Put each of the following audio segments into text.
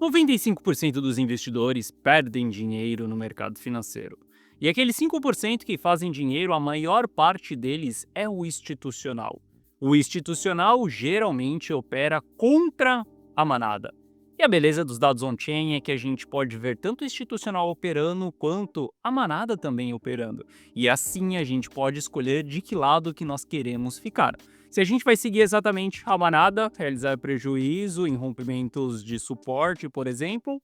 95% dos investidores perdem dinheiro no mercado financeiro. E aqueles 5% que fazem dinheiro, a maior parte deles é o institucional. O institucional geralmente opera contra a manada. E a beleza dos dados on-chain é que a gente pode ver tanto o institucional operando quanto a manada também operando. E assim a gente pode escolher de que lado que nós queremos ficar. Se a gente vai seguir exatamente a manada, realizar prejuízo em rompimentos de suporte, por exemplo,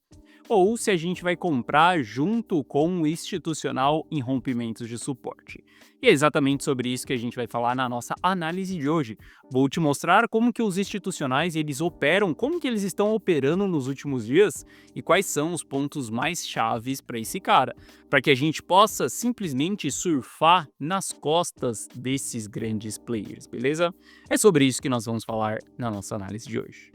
ou se a gente vai comprar junto com o institucional em rompimentos de suporte. E é exatamente sobre isso que a gente vai falar na nossa análise de hoje. Vou te mostrar como que os institucionais eles operam, como que eles estão operando nos últimos dias e quais são os pontos mais chaves para esse cara, para que a gente possa simplesmente surfar nas costas desses grandes players, beleza? É sobre isso que nós vamos falar na nossa análise de hoje.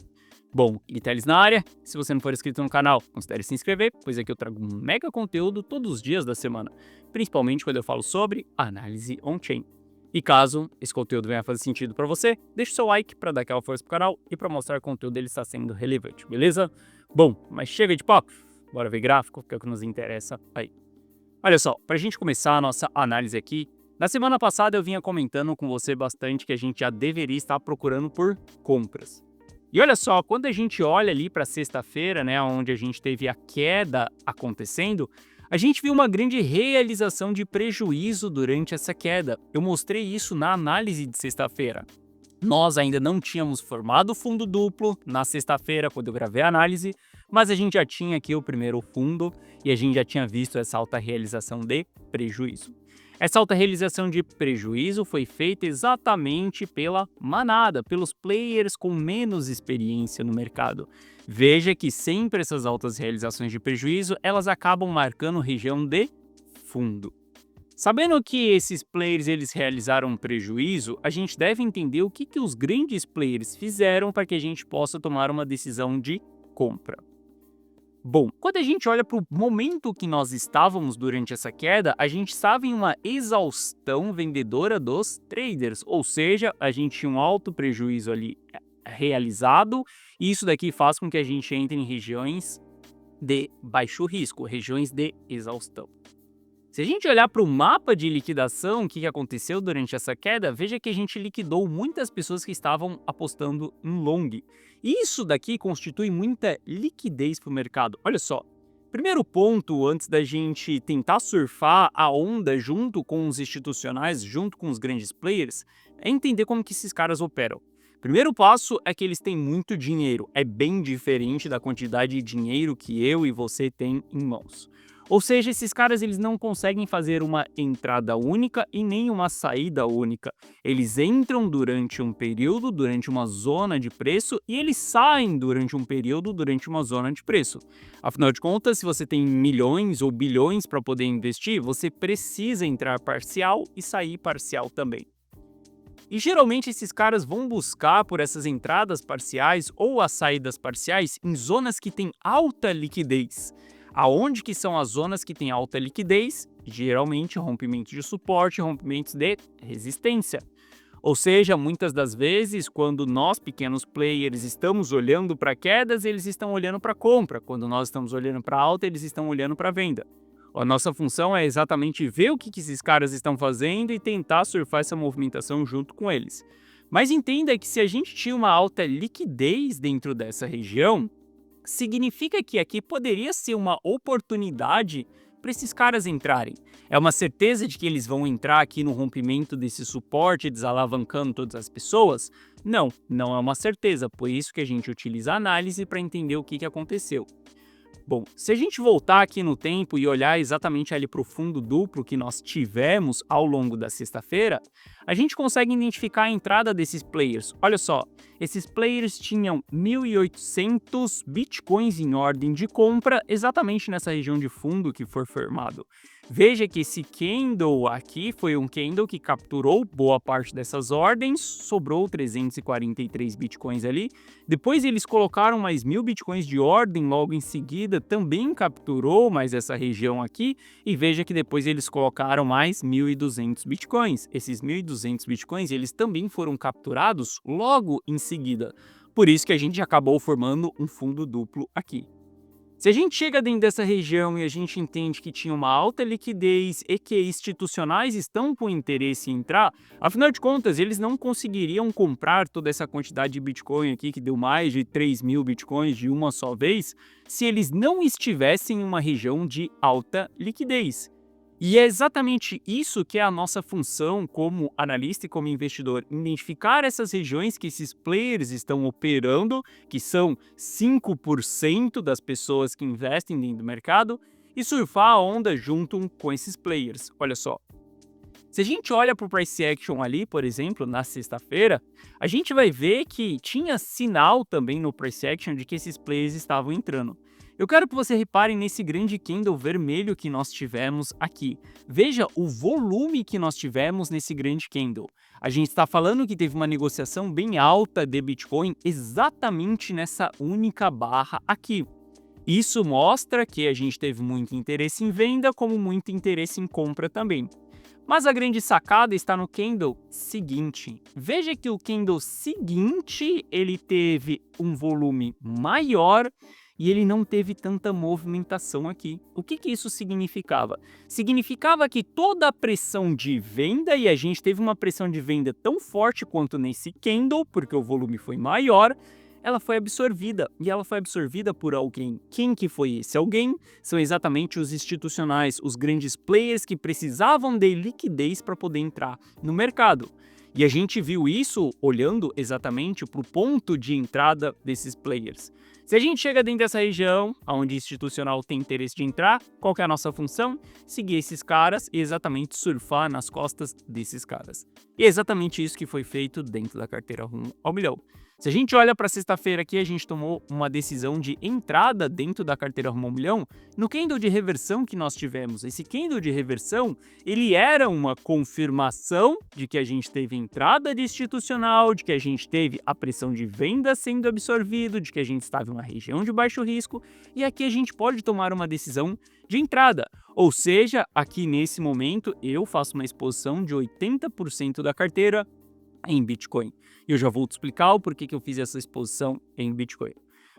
Bom, Iteles na área. Se você não for inscrito no canal, considere se inscrever, pois aqui eu trago um mega conteúdo todos os dias da semana, principalmente quando eu falo sobre análise on-chain. E caso esse conteúdo venha fazer sentido para você, deixa o seu like para dar aquela força pro canal e para mostrar que o conteúdo dele está sendo relevante, beleza? Bom, mas chega de papo, bora ver gráfico, que é o que nos interessa aí. Olha só, para a gente começar a nossa análise aqui, na semana passada eu vinha comentando com você bastante que a gente já deveria estar procurando por compras. E olha só, quando a gente olha ali para sexta-feira, né, onde a gente teve a queda acontecendo, a gente viu uma grande realização de prejuízo durante essa queda. Eu mostrei isso na análise de sexta-feira. Nós ainda não tínhamos formado o fundo duplo na sexta-feira, quando eu gravei a análise, mas a gente já tinha aqui o primeiro fundo e a gente já tinha visto essa alta realização de prejuízo. Essa alta realização de prejuízo foi feita exatamente pela manada, pelos players com menos experiência no mercado. Veja que sempre essas altas realizações de prejuízo, elas acabam marcando região de fundo. Sabendo que esses players eles realizaram um prejuízo, a gente deve entender o que os grandes players fizeram para que a gente possa tomar uma decisão de compra. Bom, quando a gente olha para o momento que nós estávamos durante essa queda, a gente estava em uma exaustão vendedora dos traders, ou seja, a gente tinha um alto prejuízo ali realizado, e isso daqui faz com que a gente entre em regiões de baixo risco, regiões de exaustão. Se a gente olhar para o mapa de liquidação, o que aconteceu durante essa queda, veja que a gente liquidou muitas pessoas que estavam apostando em long. Isso daqui constitui muita liquidez para o mercado. Olha só, primeiro ponto antes da gente tentar surfar a onda junto com os institucionais, junto com os grandes players, é entender como que esses caras operam. Primeiro passo é que eles têm muito dinheiro, é bem diferente da quantidade de dinheiro que eu e você tem em mãos. Ou seja, esses caras eles não conseguem fazer uma entrada única e nem uma saída única. Eles entram durante um período, durante uma zona de preço, e eles saem durante um período, durante uma zona de preço. Afinal de contas, se você tem milhões ou bilhões para poder investir, você precisa entrar parcial e sair parcial também. E geralmente esses caras vão buscar por essas entradas parciais ou as saídas parciais em zonas que têm alta liquidez. Aonde que são as zonas que têm alta liquidez? Geralmente rompimentos de suporte, rompimentos de resistência. Ou seja, muitas das vezes, quando nós, pequenos players, estamos olhando para quedas, eles estão olhando para compra. Quando nós estamos olhando para alta, eles estão olhando para venda. A nossa função é exatamente ver o que esses caras estão fazendo e tentar surfar essa movimentação junto com eles. Mas entenda que se a gente tinha uma alta liquidez dentro dessa região, significa que aqui poderia ser uma oportunidade para esses caras entrarem. É uma certeza de que eles vão entrar aqui no rompimento desse suporte, desalavancando todas as pessoas? Não, não é uma certeza, por isso que a gente utiliza a análise para entender o que aconteceu. Bom, se a gente voltar aqui no tempo e olhar exatamente ali para o fundo duplo que nós tivemos ao longo da sexta-feira, a gente consegue identificar a entrada desses players. Olha só, esses players tinham 1.800 bitcoins em ordem de compra exatamente nessa região de fundo que foi formado. Veja que esse candle aqui foi um candle que capturou boa parte dessas ordens, sobrou 343 bitcoins ali. Depois eles colocaram mais 1.000 bitcoins de ordem, logo em seguida também capturou mais essa região aqui. E veja que depois eles colocaram mais 1.200 bitcoins. Esses 1.200 bitcoins eles também foram capturados logo em seguida. Por isso que a gente acabou formando um fundo duplo aqui. Se a gente chega dentro dessa região e a gente entende que tinha uma alta liquidez e que institucionais estão com interesse em entrar, afinal de contas, eles não conseguiriam comprar toda essa quantidade de Bitcoin aqui, que deu mais de 3.000 Bitcoins de uma só vez, se eles não estivessem em uma região de alta liquidez. E é exatamente isso que é a nossa função como analista e como investidor, identificar essas regiões que esses players estão operando, que são 5% das pessoas que investem dentro do mercado, e surfar a onda junto com esses players. Olha só, se a gente olha para o price action ali, por exemplo, na sexta-feira, a gente vai ver que tinha sinal também no price action de que esses players estavam entrando. Eu quero que você repare nesse grande candle vermelho que nós tivemos aqui. Veja o volume que nós tivemos nesse grande candle. A gente está falando que teve uma negociação bem alta de Bitcoin exatamente nessa única barra aqui. Isso mostra que a gente teve muito interesse em venda, como muito interesse em compra também. Mas a grande sacada está no candle seguinte. Veja que o candle seguinte ele teve um volume maior e ele não teve tanta movimentação aqui. O que isso significava? Significava que toda a pressão de venda, e a gente teve uma pressão de venda tão forte quanto nesse candle, porque o volume foi maior, ela foi absorvida, e ela foi absorvida por alguém. Quem que foi esse alguém? São exatamente os institucionais, os grandes players que precisavam de liquidez para poder entrar no mercado. E a gente viu isso olhando exatamente para o ponto de entrada desses players. Se a gente chega dentro dessa região, onde institucional tem interesse de entrar, qual que é a nossa função? Seguir esses caras e exatamente surfar nas costas desses caras. E é exatamente isso que foi feito dentro da carteira rumo ao milhão. Se a gente olha para sexta-feira aqui, a gente tomou uma decisão de entrada dentro da carteira rumo ao milhão no candle de reversão que nós tivemos. Esse candle de reversão, ele era uma confirmação de que a gente teve entrada de institucional, de que a gente teve a pressão de venda sendo absorvido, de que a gente estava em uma região de baixo risco, e aqui a gente pode tomar uma decisão de entrada. Ou seja, aqui nesse momento eu faço uma exposição de 80% da carteira em Bitcoin. E eu já vou te explicar o porquê que eu fiz essa exposição em Bitcoin.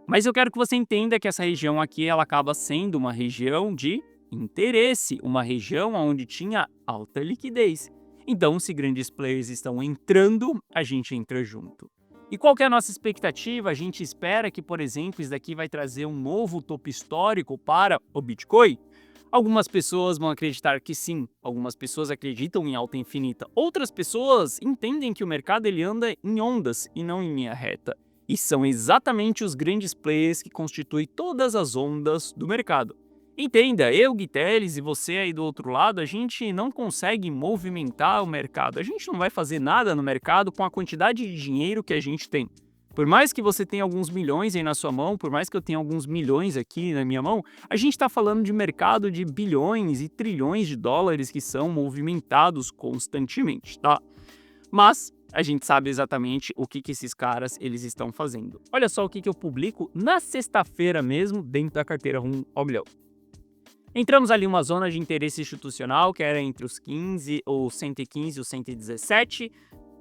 Mas eu quero que você entenda que essa região aqui ela acaba sendo uma região de interesse, uma região onde tinha alta liquidez. Então, se grandes players estão entrando, a gente entra junto. E qual que é a nossa expectativa? A gente espera que, por exemplo, isso daqui vai trazer um novo topo histórico para o Bitcoin? Algumas pessoas vão acreditar que sim, algumas pessoas acreditam em alta infinita. Outras pessoas entendem que o mercado ele anda em ondas e não em linha reta. E são exatamente os grandes players que constituem todas as ondas do mercado. Entenda, eu, Gui Teles, e você aí do outro lado, a gente não consegue movimentar o mercado. A gente não vai fazer nada no mercado com a quantidade de dinheiro que a gente tem. Por mais que você tenha alguns milhões aí na sua mão, por mais que eu tenha alguns milhões aqui na minha mão, a gente está falando de mercado de bilhões e trilhões de dólares que são movimentados constantemente, tá? Mas a gente sabe exatamente o que esses caras eles estão fazendo. Olha só o que eu publico na sexta-feira mesmo dentro da carteira rumo ao milhão. Entramos ali em uma zona de interesse institucional que era entre os 15, ou 115 e os 117,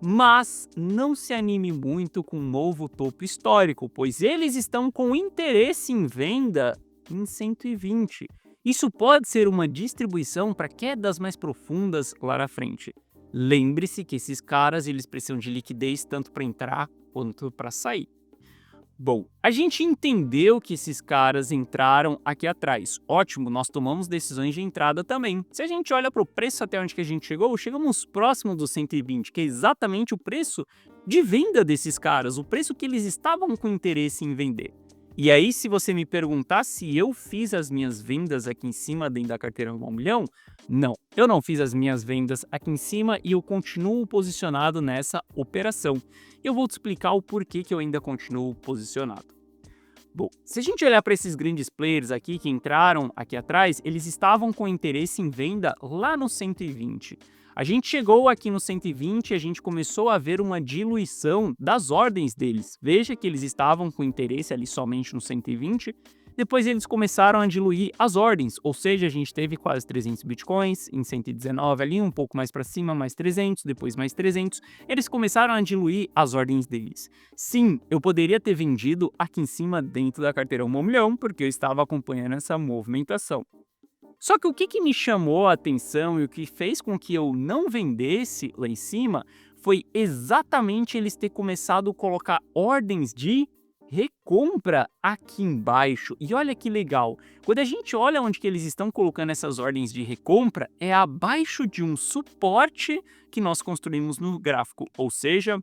mas não se anime muito com um novo topo histórico, pois eles estão com interesse em venda em 120. Isso pode ser uma distribuição para quedas mais profundas lá na frente. Lembre-se que esses caras eles precisam de liquidez tanto para entrar quanto para sair. Bom, a gente entendeu que esses caras entraram aqui atrás. Ótimo, nós tomamos decisões de entrada também. Se a gente olha para o preço até onde que a gente chegou, chegamos próximo dos 120, que é exatamente o preço de venda desses caras, o preço que eles estavam com interesse em vender. E aí, se você me perguntar se eu fiz as minhas vendas aqui em cima dentro da carteira rumo ao milhão, não, eu não fiz as minhas vendas aqui em cima e eu continuo posicionado nessa operação. Eu vou te explicar o porquê que eu ainda continuo posicionado. Bom, se a gente olhar para esses grandes players aqui que entraram aqui atrás, eles estavam com interesse em venda lá no 120. A gente chegou aqui no 120 e a gente começou a ver uma diluição das ordens deles. Veja que eles estavam com interesse ali somente no 120. Depois eles começaram a diluir as ordens, ou seja, a gente teve quase 300 bitcoins, em 119 ali, um pouco mais para cima, mais 300, depois mais 300. Eles começaram a diluir as ordens deles. Sim, eu poderia ter vendido aqui em cima dentro da carteira 1 milhão, porque eu estava acompanhando essa movimentação. Só que o que me chamou a atenção e o que fez com que eu não vendesse lá em cima foi exatamente eles ter começado a colocar ordens de recompra aqui embaixo. E olha que legal, quando a gente olha onde que eles estão colocando essas ordens de recompra, é abaixo de um suporte que nós construímos no gráfico, ou seja,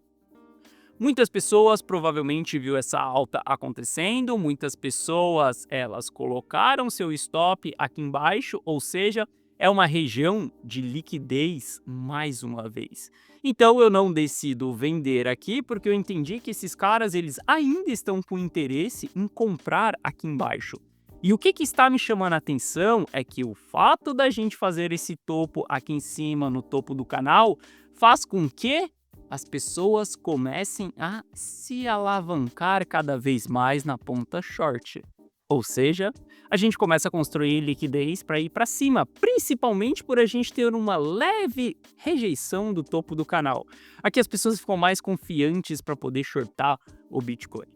muitas pessoas provavelmente viu essa alta acontecendo, muitas pessoas elas colocaram seu stop aqui embaixo, ou seja, é uma região de liquidez mais uma vez. Então eu não decido vender aqui porque eu entendi que esses caras eles ainda estão com interesse em comprar aqui embaixo. E o que está me chamando a atenção é que o fato da gente fazer esse topo aqui em cima, no topo do canal, faz com que as pessoas comecem a se alavancar cada vez mais na ponta short. Ou seja, a gente começa a construir liquidez para ir para cima, principalmente por a gente ter uma leve rejeição do topo do canal. Aqui as pessoas ficam mais confiantes para poder shortar o Bitcoin.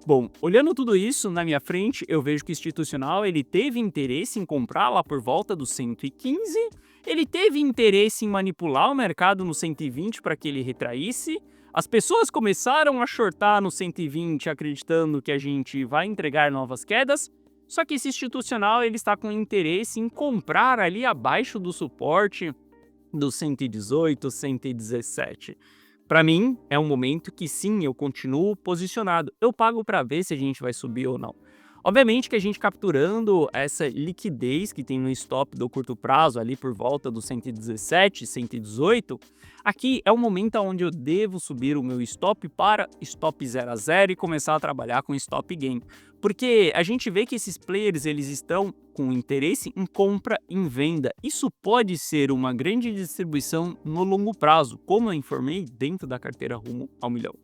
Bom, olhando tudo isso na minha frente, eu vejo que o institucional ele teve interesse em comprar lá por volta dos 115, ele teve interesse em manipular o mercado no 120 para que ele retraísse, as pessoas começaram a shortar no 120 acreditando que a gente vai entregar novas quedas, só que esse institucional ele está com interesse em comprar ali abaixo do suporte dos 118, 117. Para mim, é um momento que sim, eu continuo posicionado. Eu pago para ver se a gente vai subir ou não. Obviamente que a gente capturando essa liquidez que tem no stop do curto prazo, ali por volta do 117, 118, aqui é o momento onde eu devo subir o meu stop para stop 0 a 0 e começar a trabalhar com stop gain. Porque a gente vê que esses players eles estão com interesse em compra e em venda. Isso pode ser uma grande distribuição no longo prazo, como eu informei dentro da carteira rumo ao milhão.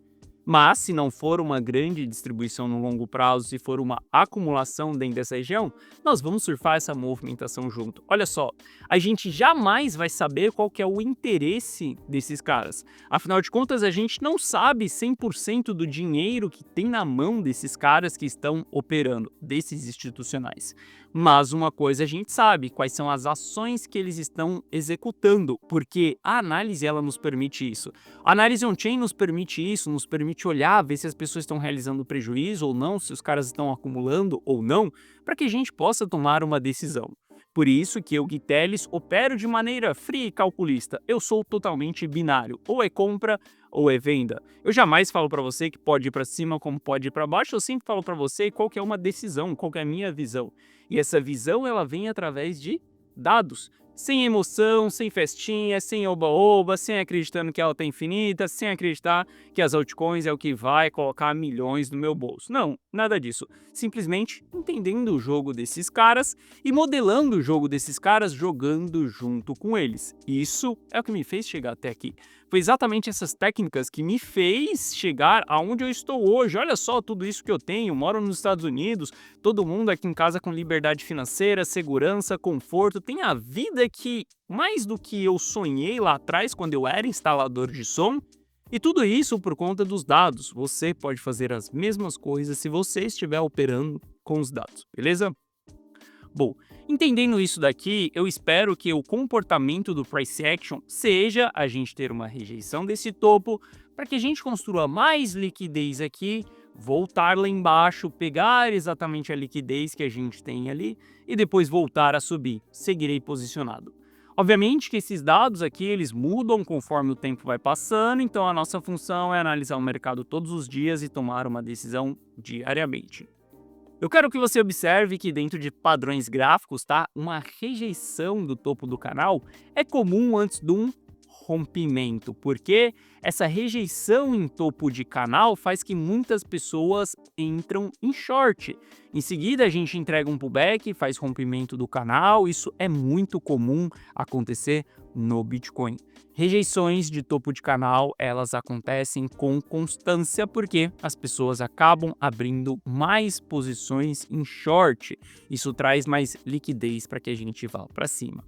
Mas, se não for uma grande distribuição no longo prazo, se for uma acumulação dentro dessa região, nós vamos surfar essa movimentação junto. Olha só, a gente jamais vai saber qual que é o interesse desses caras. Afinal de contas, a gente não sabe 100% do dinheiro que tem na mão desses caras que estão operando, desses institucionais. Mas uma coisa a gente sabe, quais são as ações que eles estão executando, porque a análise ela nos permite isso. A análise on-chain nos permite isso, nos permite olhar, ver se as pessoas estão realizando prejuízo ou não, se os caras estão acumulando ou não, para que a gente possa tomar uma decisão. Por isso que eu, Gui Teles, opero de maneira fria e calculista. Eu sou totalmente binário, ou é compra ou é venda. Eu jamais falo para você que pode ir para cima como pode ir para baixo, eu sempre falo para você qual que é uma decisão, qual que é a minha visão. E essa visão ela vem através de dados. Sem emoção, sem festinha, sem oba-oba, sem acreditando que ela tá infinita, sem acreditar que as altcoins é o que vai colocar milhões no meu bolso. Não, nada disso. Simplesmente entendendo o jogo desses caras e modelando o jogo desses caras jogando junto com eles. Isso é o que me fez chegar até aqui. Foi exatamente essas técnicas que me fez chegar aonde eu estou hoje. Olha só tudo isso que eu tenho, moro nos Estados Unidos, todo mundo aqui em casa com liberdade financeira, segurança, conforto, tem a vida que mais do que eu sonhei lá atrás quando eu era instalador de som. E tudo isso por conta dos dados. Você pode fazer as mesmas coisas se você estiver operando com os dados, beleza? Bom, entendendo isso daqui, eu espero que o comportamento do price action seja a gente ter uma rejeição desse topo para que a gente construa mais liquidez aqui, voltar lá embaixo, pegar exatamente a liquidez que a gente tem ali e depois voltar a subir. Seguirei posicionado. Obviamente que esses dados aqui eles mudam conforme o tempo vai passando, então a nossa função é analisar o mercado todos os dias e tomar uma decisão diariamente. Eu quero que você observe que dentro de padrões gráficos, tá? Uma rejeição do topo do canal é comum antes de um rompimento, porque essa rejeição em topo de canal faz que muitas pessoas entram em short. Em seguida, a gente entrega um pullback, faz rompimento do canal, isso é muito comum acontecer no Bitcoin. Rejeições de topo de canal, elas acontecem com constância porque as pessoas acabam abrindo mais posições em short. Isso traz mais liquidez para que a gente vá para cima.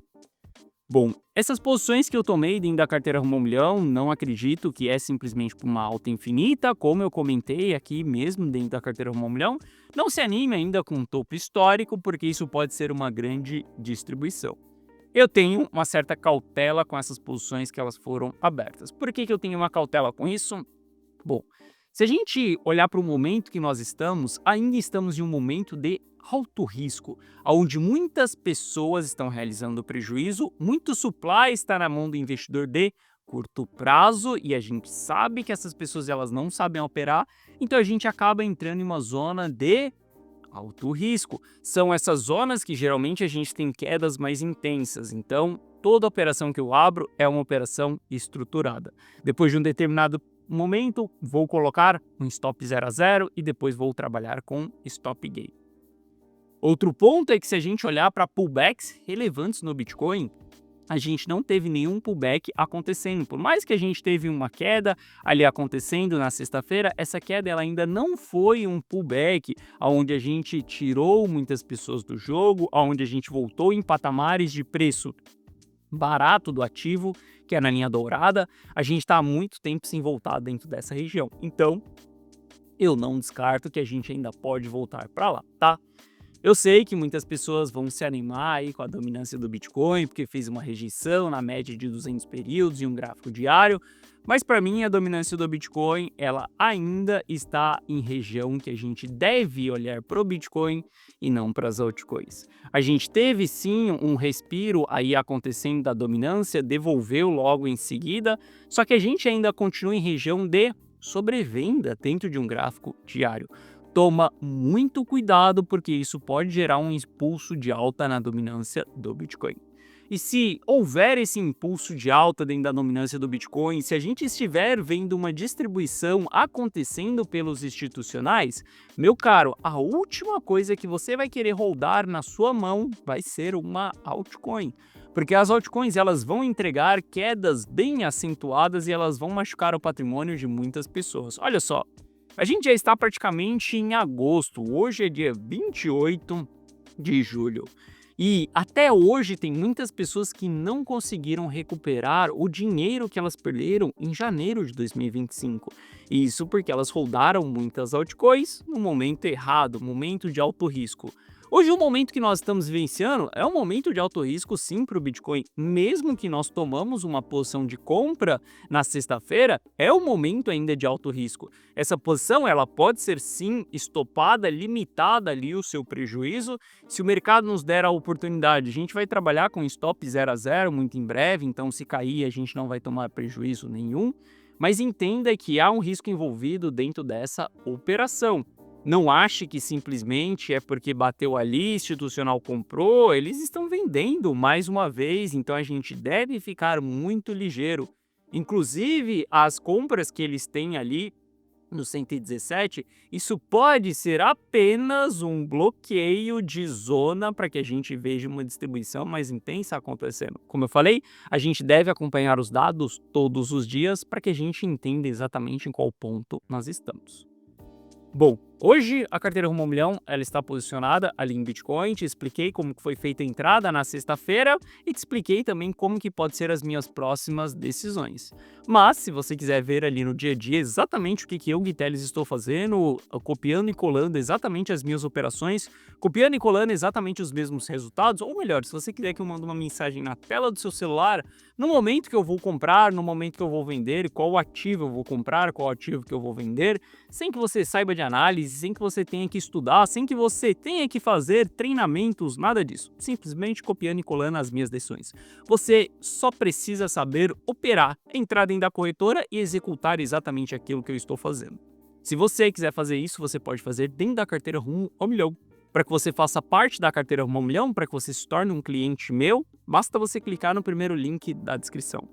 Bom, essas posições que eu tomei dentro da carteira Rumo ao Milhão, não acredito que é simplesmente por uma alta infinita, como eu comentei aqui mesmo dentro da carteira Rumo ao Milhão. Não se anime ainda com um topo histórico, porque isso pode ser uma grande distribuição. Eu tenho uma certa cautela com essas posições que elas foram abertas. Por que eu tenho uma cautela com isso? Bom, se a gente olhar para o momento que nós estamos, ainda estamos em um momento de alto risco, onde muitas pessoas estão realizando prejuízo, muito supply está na mão do investidor de curto prazo e a gente sabe que essas pessoas elas não sabem operar, então a gente acaba entrando em uma zona de alto risco. São essas zonas que geralmente a gente tem quedas mais intensas, então toda operação que eu abro é uma operação estruturada. Depois de um determinado momento, vou colocar um stop 0 a 0 e depois vou trabalhar com stop gain. Outro ponto é que se a gente olhar para pullbacks relevantes no Bitcoin, a gente não teve nenhum pullback acontecendo. Por mais que a gente teve uma queda ali acontecendo na sexta-feira, essa queda ela ainda não foi um pullback onde a gente tirou muitas pessoas do jogo, onde a gente voltou em patamares de preço barato do ativo, que é na linha dourada. A gente está há muito tempo sem voltar dentro dessa região. Então, eu não descarto que a gente ainda pode voltar para lá, tá? Eu sei que muitas pessoas vão se animar aí com a dominância do Bitcoin, porque fez uma rejeição na média de 200 períodos e um gráfico diário, mas para mim a dominância do Bitcoin, ela ainda está em região que a gente deve olhar para o Bitcoin e não para as altcoins. A gente teve sim um respiro aí acontecendo da dominância, devolveu logo em seguida, só que a gente ainda continua em região de sobrevenda dentro de um gráfico diário. Toma muito cuidado porque isso pode gerar um impulso de alta na dominância do Bitcoin. E se houver esse impulso de alta dentro da dominância do Bitcoin, se a gente estiver vendo uma distribuição acontecendo pelos institucionais, meu caro, a última coisa que você vai querer holdar na sua mão vai ser uma altcoin. Porque as altcoins elas vão entregar quedas bem acentuadas e elas vão machucar o patrimônio de muitas pessoas. Olha só, a gente já está praticamente em agosto, hoje é dia 28 de julho. E até hoje tem muitas pessoas que não conseguiram recuperar o dinheiro que elas perderam em janeiro de 2025. Isso porque elas holdaram muitas altcoins no momento errado, momento de alto risco. Hoje, o momento que nós estamos vivenciando é um momento de alto risco sim para o Bitcoin. Mesmo que nós tomamos uma posição de compra na sexta-feira, é um momento ainda de alto risco. Essa posição ela pode ser sim estopada, limitada ali o seu prejuízo. Se o mercado nos der a oportunidade, a gente vai trabalhar com stop 0 a 0 muito em breve, então se cair a gente não vai tomar prejuízo nenhum. Mas entenda que há um risco envolvido dentro dessa operação. Não ache que simplesmente é porque bateu ali, institucional comprou, eles estão vendendo mais uma vez, então a gente deve ficar muito ligeiro. Inclusive, as compras que eles têm ali no 117, isso pode ser apenas um bloqueio de zona para que a gente veja uma distribuição mais intensa acontecendo. Como eu falei, a gente deve acompanhar os dados todos os dias para que a gente entenda exatamente em qual ponto nós estamos. Bom, hoje a carteira Rumo ao Milhão ela está posicionada ali em Bitcoin, te expliquei como que foi feita a entrada na sexta-feira e te expliquei também como que pode ser as minhas próximas decisões. Mas se você quiser ver ali no dia a dia exatamente o que eu, Gui Teles, estou fazendo, copiando e colando exatamente as minhas operações, copiando e colando exatamente os mesmos resultados, ou melhor, se você quiser que eu mande uma mensagem na tela do seu celular, no momento que eu vou comprar, no momento que eu vou vender, qual ativo eu vou comprar, qual ativo que eu vou vender, sem que você saiba de análise, sem que você tenha que estudar, sem que você tenha que fazer treinamentos, nada disso. Simplesmente copiando e colando as minhas decisões. Você só precisa saber operar, entrar dentro da corretora e executar exatamente aquilo que eu estou fazendo. Se você quiser fazer isso, você pode fazer dentro da carteira Rumo ao Milhão. Para que você faça parte da carteira Rumo ao Milhão, para que você se torne um cliente meu, basta você clicar no primeiro link da descrição.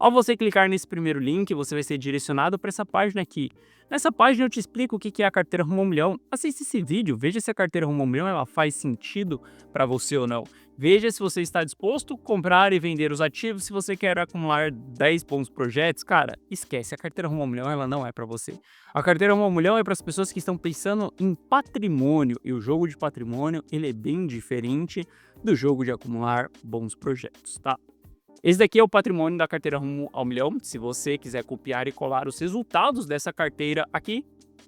Ao você clicar nesse primeiro link, você vai ser direcionado para essa página aqui. Nessa página eu te explico o que é a carteira Rumo ao Milhão. Assista esse vídeo, veja se a carteira Rumo ao Milhão ela faz sentido para você ou não. Veja se você está disposto a comprar e vender os ativos. Se você quer acumular 10 bons projetos, cara, esquece, a carteira Rumo ao Milhão ela não é para você. A carteira Rumo ao Milhão é para as pessoas que estão pensando em patrimônio, e o jogo de patrimônio ele é bem diferente do jogo de acumular bons projetos, tá? Esse daqui é o patrimônio da carteira Rumo ao Milhão. Se você quiser copiar e colar os resultados dessa carteira aqui,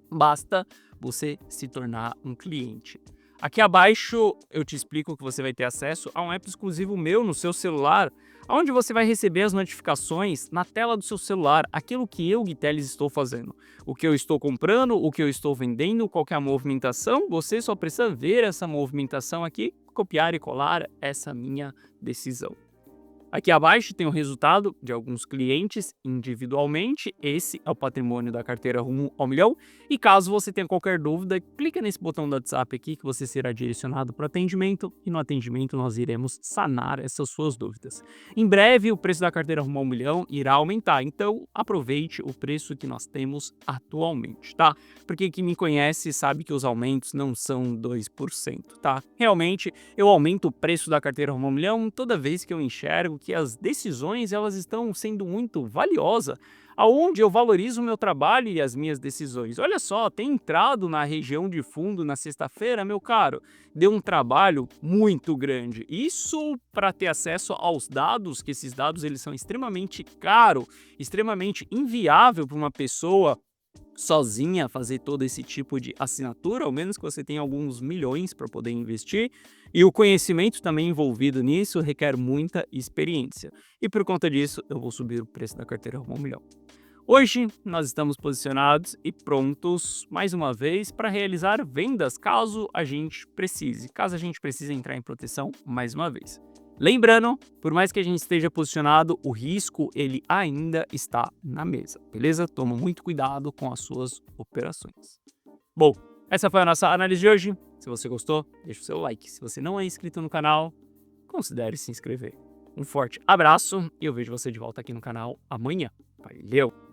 basta você se tornar um cliente. Aqui abaixo eu te explico que você vai ter acesso a um app exclusivo meu no seu celular, onde você vai receber as notificações na tela do seu celular, aquilo que eu, Gui Teles, estou fazendo. O que eu estou comprando, o que eu estou vendendo, qual que é a movimentação, você só precisa ver essa movimentação aqui, copiar e colar essa minha decisão. Aqui abaixo tem o resultado de alguns clientes individualmente. Esse é o patrimônio da carteira Rumo ao Milhão. E caso você tenha qualquer dúvida, clica nesse botão do WhatsApp aqui que você será direcionado para o atendimento. E no atendimento nós iremos sanar essas suas dúvidas. Em breve o preço da carteira Rumo ao Milhão irá aumentar. Então aproveite o preço que nós temos atualmente, tá? Porque quem me conhece sabe que os aumentos não são 2%, tá? Realmente eu aumento o preço da carteira Rumo ao Milhão toda vez que eu enxergo que as decisões elas estão sendo muito valiosas, aonde eu valorizo o meu trabalho e as minhas decisões. Olha só, tem entrado na região de fundo na sexta-feira, meu caro, deu um trabalho muito grande. Isso para ter acesso aos dados, que esses dados eles são extremamente caros, extremamente inviável para uma pessoa sozinha fazer todo esse tipo de assinatura, ao menos que você tenha alguns milhões para poder investir, e o conhecimento também envolvido nisso requer muita experiência. E por conta disso, eu vou subir o preço da carteira Rumo ao Milhão. Hoje, nós estamos posicionados e prontos, mais uma vez, para realizar vendas caso a gente precise entrar em proteção mais uma vez. Lembrando, por mais que a gente esteja posicionado, o risco ele ainda está na mesa, beleza? Toma muito cuidado com as suas operações. Bom, essa foi a nossa análise de hoje. Se você gostou, deixa o seu like. Se você não é inscrito no canal, considere se inscrever. Um forte abraço e eu vejo você de volta aqui no canal amanhã. Valeu!